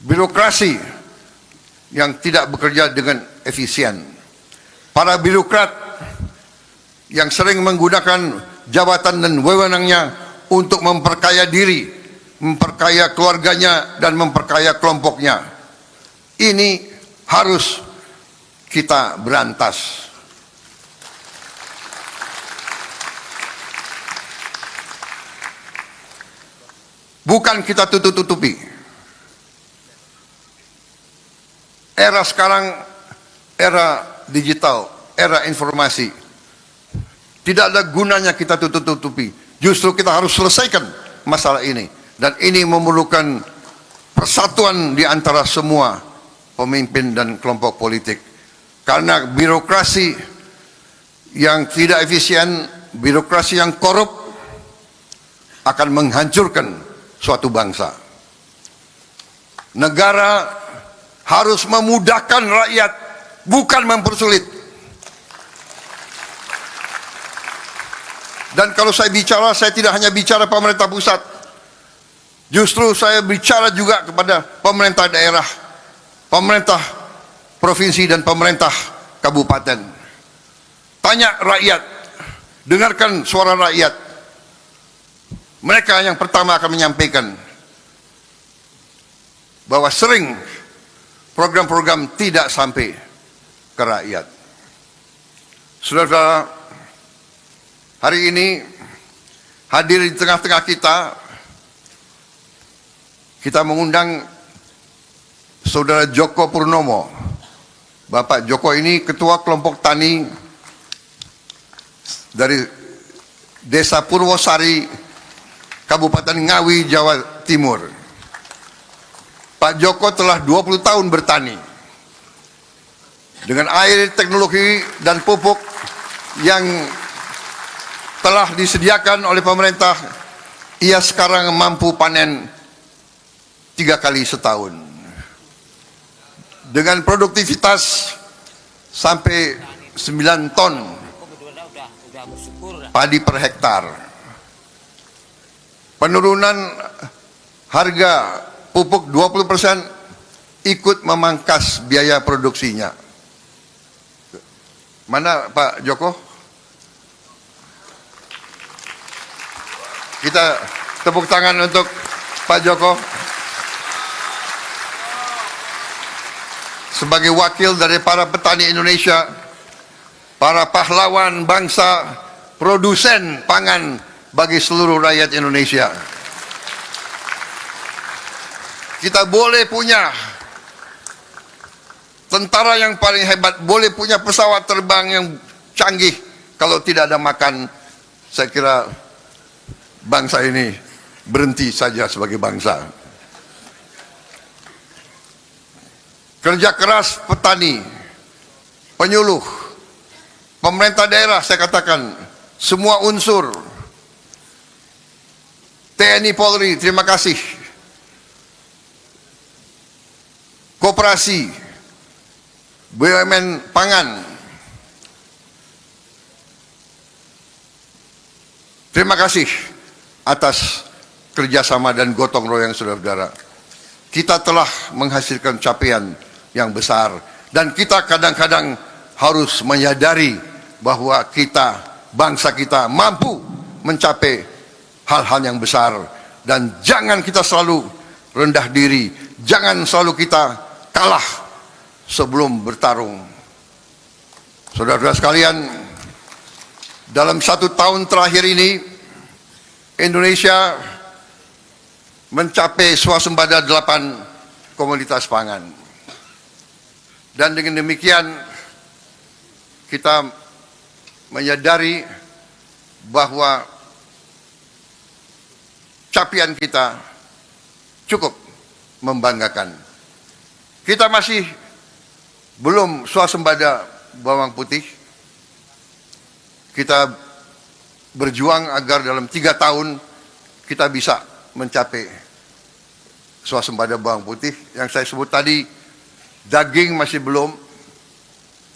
birokrasi yang tidak bekerja dengan efisien, para birokrat yang sering menggunakan jabatan dan wewenangnya untuk memperkaya diri, memperkaya keluarganya, dan memperkaya kelompoknya. Ini harus kita berantas. Bukan kita tutup-tutupi. Era sekarang, era digital, era informasi. Tidak ada gunanya kita tutup-tutupi. Justru kita harus selesaikan masalah ini. Dan ini memerlukan persatuan di antara semua pemimpin dan kelompok politik. Karena birokrasi yang tidak efisien, birokrasi yang korup akan menghancurkan suatu bangsa. Negara harus memudahkan rakyat, bukan mempersulit. Dan kalau saya bicara, saya tidak hanya bicara pemerintah pusat. Justru saya bicara juga kepada pemerintah daerah, pemerintah provinsi, dan pemerintah kabupaten. Tanya rakyat, dengarkan suara rakyat. Mereka yang pertama akan menyampaikan bahwa sering program-program tidak sampai ke rakyat. Saudara, hari ini hadir di tengah-tengah kita mengundang Saudara Joko Purnomo. Bapak Joko ini ketua kelompok tani dari Desa Purwosari, Kabupaten Ngawi, Jawa Timur. Pak Joko telah 20 tahun bertani. Dengan air, teknologi, dan pupuk yang telah disediakan oleh pemerintah, ia sekarang mampu panen 3 kali setahun. Dengan produktivitas sampai 9 ton padi per hektar. Penurunan harga pupuk 20% ikut memangkas biaya produksinya. Mana Pak Joko? Kita tepuk tangan untuk Pak Joko sebagai wakil dari para petani Indonesia, para pahlawan bangsa, produsen pangan bagi seluruh rakyat Indonesia. Kita boleh punya tentara yang paling hebat, boleh punya pesawat terbang yang canggih, kalau tidak ada makan, saya kira bangsa ini berhenti saja sebagai bangsa. Kerja keras petani, penyuluh, pemerintah daerah, saya katakan semua unsur, TNI Polri, terima kasih, koperasi, BUMN pangan, terima kasih atas kerjasama dan gotong royong saudara-saudara. Kita telah menghasilkan capaian yang besar, dan kita kadang-kadang harus menyadari bahwa kita, bangsa kita mampu mencapai hal-hal yang besar. Dan jangan kita selalu rendah diri, jangan selalu kita kalah sebelum bertarung. Saudara-saudara sekalian, dalam 1 tahun terakhir ini Indonesia mencapai swasembada 8 komoditas pangan. Dan dengan demikian kita menyadari bahwa capaian kita cukup membanggakan. Kita masih belum swasembada bawang putih. Kita berjuang agar dalam 3 tahun kita bisa mencapai swasembada bawang putih. Yang saya sebut tadi, daging masih belum,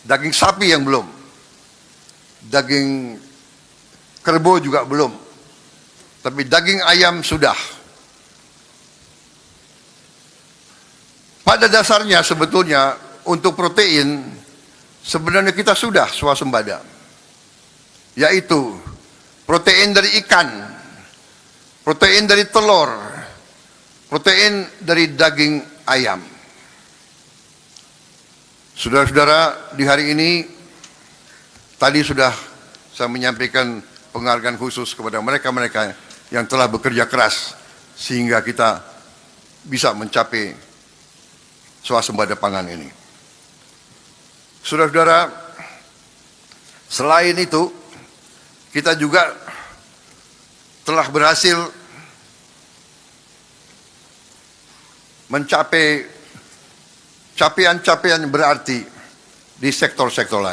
daging sapi yang belum, daging kerbau juga belum, tapi daging ayam sudah. pada dasarnya sebetulnya untuk protein sebenarnya kita sudah swasembada, yaitu protein dari ikan, protein dari telur, protein dari daging ayam. Saudara-saudara, di hari ini tadi sudah saya menyampaikan penghargaan khusus kepada mereka-mereka yang telah bekerja keras sehingga kita bisa mencapai swasembada pangan ini. Saudara-saudara, selain itu kita juga telah berhasil mencapai capaian-capaian berarti di sektor-sektor lain.